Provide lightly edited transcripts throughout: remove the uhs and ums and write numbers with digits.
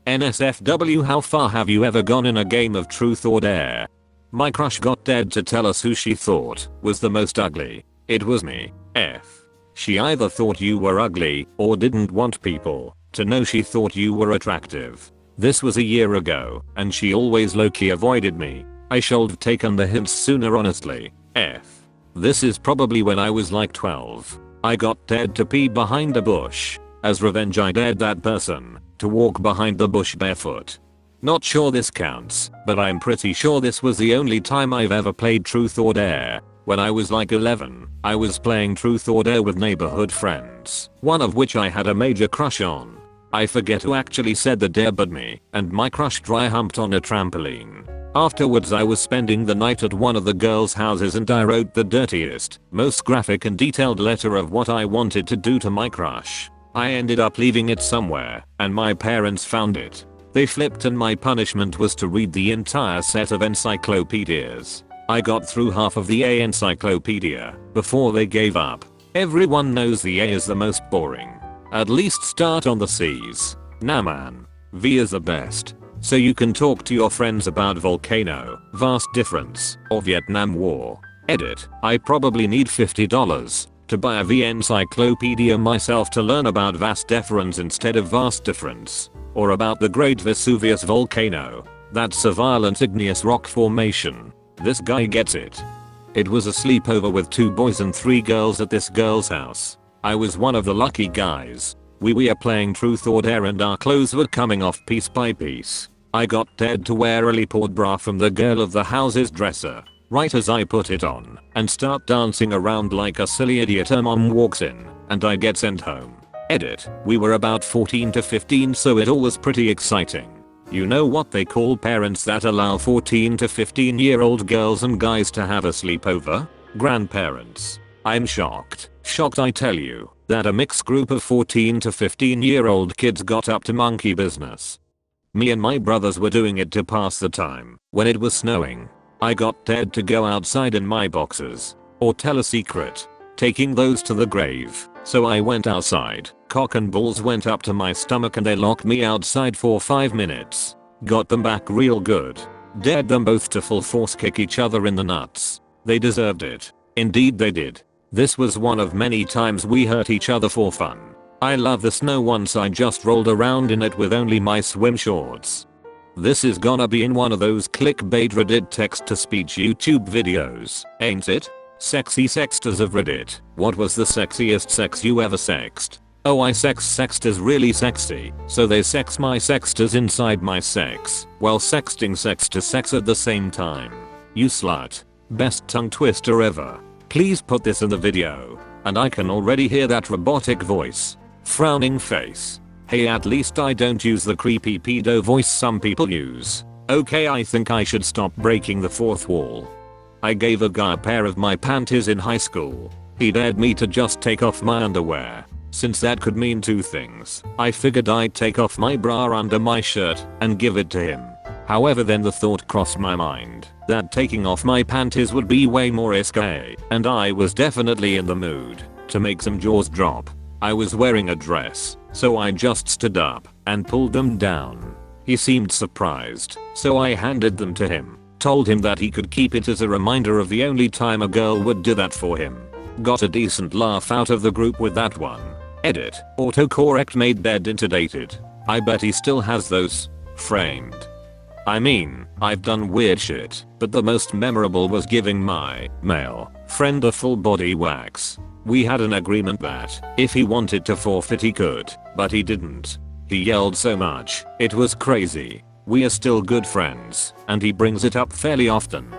NSFW, how far have you ever gone in a game of truth or dare? My crush got dead to tell us who she thought was the most ugly. It was me. She either thought you were ugly or didn't want people to know she thought you were attractive. This was a year ago and she always low-key avoided me. I should've taken the hints sooner, honestly. This is probably when I was like 12. I got dared to pee behind a bush. As revenge, I dared that person to walk behind the bush barefoot. Not sure this counts, but I'm pretty sure this was the only time I've ever played truth or dare. When I was like 11, I was playing truth or dare with neighborhood friends, one of which I had a major crush on. I forget who actually said the dare but me and my crush dry humped on a trampoline. Afterwards I was spending the night at one of the girls' houses and I wrote the dirtiest, most graphic and detailed letter of what I wanted to do to my crush. I ended up leaving it somewhere and my parents found it. They flipped and my punishment was to read the entire set of encyclopedias. I got through half of the A encyclopedia before they gave up. Everyone knows the A is the most boring. At least start on the C's. Nah man. V is the best. So you can talk to your friends about volcano, vast difference, or Vietnam War. Edit. I probably need $50 to buy a V encyclopedia myself to learn about vast difference instead of vast difference. Or about the Great Vesuvius volcano. That's a violent igneous rock formation. This guy gets it. It was a sleepover with 2 boys and 3 girls at this girl's house. I was one of the lucky guys. We were playing truth or dare and our clothes were coming off piece by piece. I got dared to wear a leopard bra from the girl of the house's dresser. Right as I put it on and start dancing around like a silly idiot, her mom walks in and I get sent home. Edit. We were about 14 to 15, so it all was pretty exciting. You know what they call parents that allow 14 to 15-year-old girls and guys to have a sleepover? Grandparents. I'm shocked. Shocked, I tell you, that a mixed group of 14 to 15-year-old kids got up to monkey business. Me and my brothers were doing it to pass the time when it was snowing. I got dared to go outside in my boxers or tell a secret, taking those to the grave. So I went outside, cock and balls went up to my stomach and they locked me outside for 5 minutes. Got them back real good. Dared them both to full force kick each other in the nuts. They deserved it. Indeed they did. This was one of many times we hurt each other for fun. I love the snow. Once I just rolled around in it with only my swim shorts. This is gonna be in one of those clickbait Reddit text-to-speech YouTube videos, ain't it? Sexy sexters of Reddit. What was the sexiest sex you ever sexed? Oh, I sexters really sexy, so they sex my sexters inside my sex, while sexting sex to sex at the same time. You slut. Best tongue twister ever. Please put this in the video. And I can already hear that robotic voice. Frowning face. Hey, at least I don't use the creepy pedo voice some people use. Okay, I think I should stop breaking the fourth wall. I gave a guy a pair of my panties in high school. He dared me to just take off my underwear. Since that could mean 2 things, I figured I'd take off my bra under my shirt and give it to him. However, then the thought crossed my mind that taking off my panties would be way more risque, and I was definitely in the mood to make some jaws drop. I was wearing a dress, so I just stood up and pulled them down. He seemed surprised, so I handed them to him. Told him that he could keep it as a reminder of the only time a girl would do that for him. Got a decent laugh out of the group with that one. Edit. Autocorrect made dead into dated. I bet he still has those. Framed. I mean, I've done weird shit, but the most memorable was giving my male friend a full body wax. We had an agreement that if he wanted to forfeit he could, but he didn't. He yelled so much, it was crazy. We are still good friends, and he brings it up fairly often.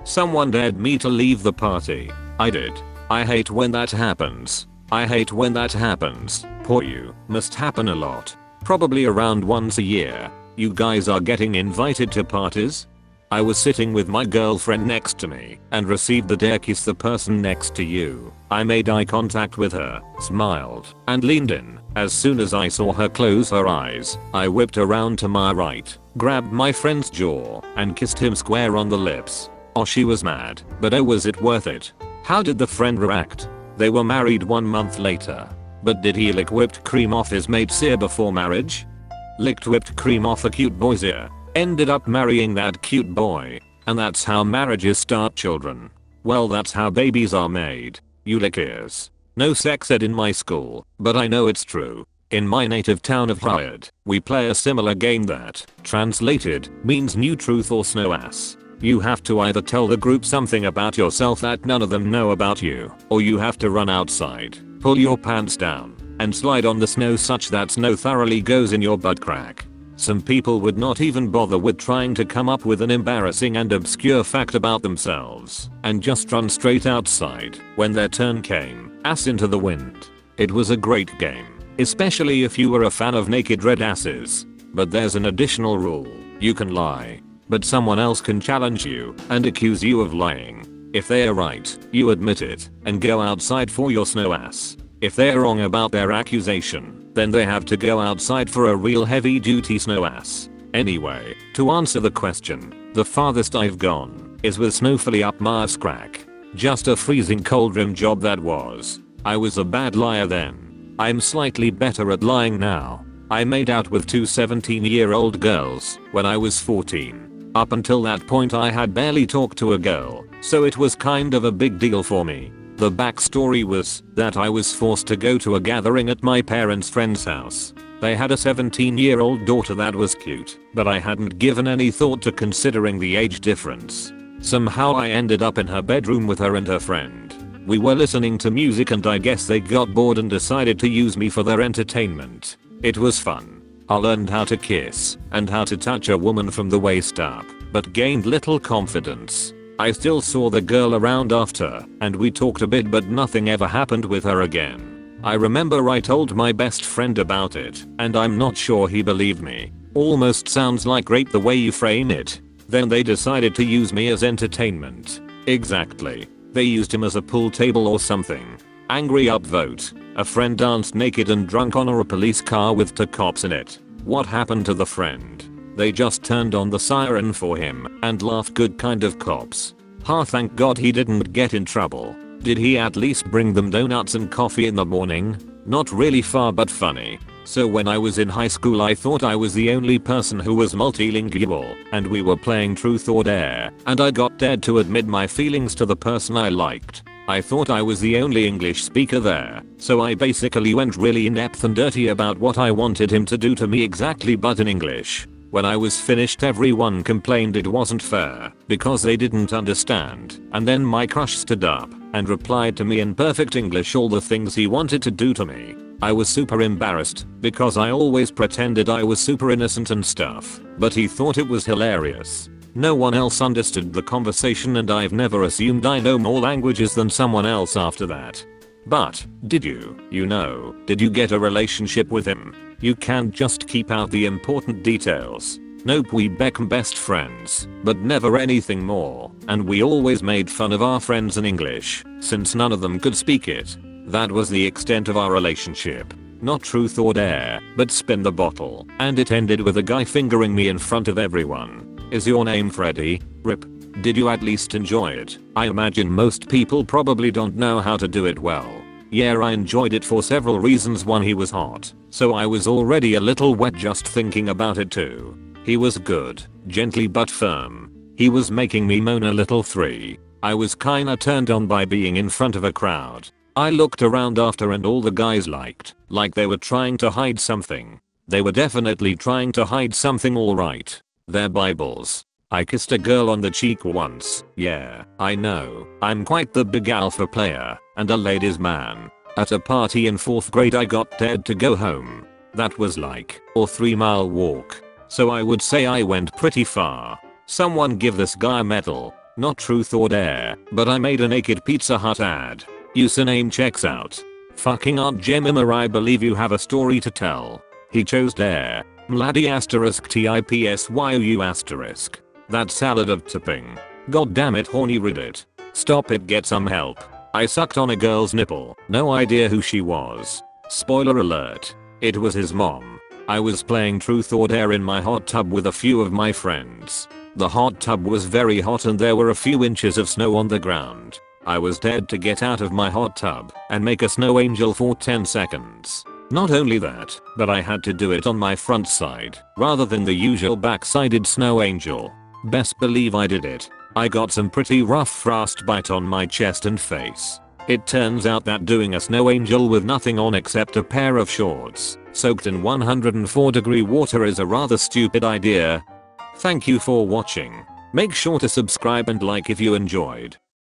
Someone dared me to leave the party. I did. I hate when that happens. I hate when that happens. Poor you. Must happen a lot. Probably around once a year. You guys are getting invited to parties? I was sitting with my girlfriend next to me and received the dare kiss the person next to you. I made eye contact with her, smiled, and leaned in. As soon as I saw her close her eyes, I whipped around to my right, grabbed my friend's jaw, and kissed him square on the lips. Oh, she was mad, but oh, was it worth it? How did the friend react? They were married 1 month later. But did he lick whipped cream off his mate's ear before marriage? licked whipped cream off a cute boy's ear, ended up marrying that cute boy, and that's how marriages start, children. Well, that's how babies are made. You lick ears. No sex ed in my school, but I know it's true. In my native town of Hyde, we play a similar game that, translated, means new truth or snow ass. You have to either tell the group something about yourself that none of them know about you, or you have to run outside, pull your pants down, and slide on the snow such that snow thoroughly goes in your butt crack. Some people would not even bother with trying to come up with an embarrassing and obscure fact about themselves, and just run straight outside when their turn came, ass into the wind. It was a great game, especially if you were a fan of naked red asses. But there's an additional rule: you can lie, but someone else can challenge you and accuse you of lying. If they are right, you admit it and go outside for your snow ass. If they're wrong about their accusation, then they have to go outside for a real heavy duty snow ass. Anyway, to answer the question, the farthest I've gone is with snowfully up my ass crack. Just a freezing cold rim job that was. I was a bad liar then. I'm slightly better at lying now. I made out with two 17-year-old girls when I was 14. Up until that point I had barely talked to a girl, so it was kind of a big deal for me. The backstory was that I was forced to go to a gathering at my parents' friend's house. They had a 17-year-old daughter that was cute, but I hadn't given any thought to considering the age difference. Somehow I ended up in her bedroom with her and her friend. We were listening to music and I guess they got bored and decided to use me for their entertainment. It was fun. I learned how to kiss and how to touch a woman from the waist up, but gained little confidence. I still saw the girl around after, and we talked a bit, but nothing ever happened with her again. I remember I told my best friend about it, and I'm not sure he believed me. Almost sounds like rape the way you frame it. Then they decided to use me as entertainment. Exactly. They used him as a pool table or something. Angry upvote. A friend danced naked and drunk on a police car with two cops in it. What happened to the friend? They just turned on the siren for him and laughed. Good kind of cops. Thank God he didn't get in trouble. Did he at least bring them donuts and coffee in the morning? Not really far but funny. So when I was in high school I thought I was the only person who was multilingual, and we were playing truth or dare, and I got dared to admit my feelings to the person I liked. I thought I was the only English speaker there, so I basically went really in-depth and dirty about what I wanted him to do to me exactly, but in English. When I was finished everyone complained it wasn't fair because they didn't understand, and then my crush stood up and replied to me in perfect English all the things he wanted to do to me. I was super embarrassed because I always pretended I was super innocent and stuff, but he thought it was hilarious. No one else understood the conversation and I've never assumed I know more languages than someone else after that. But, did you get a relationship with him? You can't just keep out the important details. Nope, we became best friends, but never anything more, and we always made fun of our friends in English, since none of them could speak it. That was the extent of our relationship. Not truth or dare, but spin the bottle, and it ended with a guy fingering me in front of everyone. Is your name Freddy? RIP. Did you at least enjoy it? I imagine most people probably don't know how to do it well. Yeah, I enjoyed it for several reasons. One, he was hot, so I was already a little wet just thinking about it. 2, he was good, gently but firm. He was making me moan a little. 3, I was kinda turned on by being in front of a crowd. I looked around after and all the guys like they were trying to hide something. They were definitely trying to hide something, alright. Their Bibles. I kissed a girl on the cheek once. Yeah, I know. I'm quite the big alpha player and a ladies man. At a party in 4th grade I got dared to go home. That was like a 3-mile walk. So I would say I went pretty far. Someone give this guy a medal. Not truth or dare, but I made a naked Pizza Hut ad. Username checks out. Fucking Aunt Jemima, I believe you have a story to tell. He chose dare. Mladdy asterisk tipsyu asterisk. That salad of tipping. God damn it, horny Reddit. Stop it, get some help. I sucked on a girl's nipple. No idea who she was. Spoiler alert. It was his mom. I was playing truth or dare in my hot tub with a few of my friends. The hot tub was very hot and there were a few inches of snow on the ground. I was dared to get out of my hot tub and make a snow angel for 10 seconds. Not only that, but I had to do it on my front side rather than the usual back-sided snow angel. Best believe I did it. I got some pretty rough frostbite on my chest and face. It turns out that doing a snow angel with nothing on except a pair of shorts soaked in 104-degree water is a rather stupid idea. Thank you for watching. Make sure to subscribe and like if you enjoyed.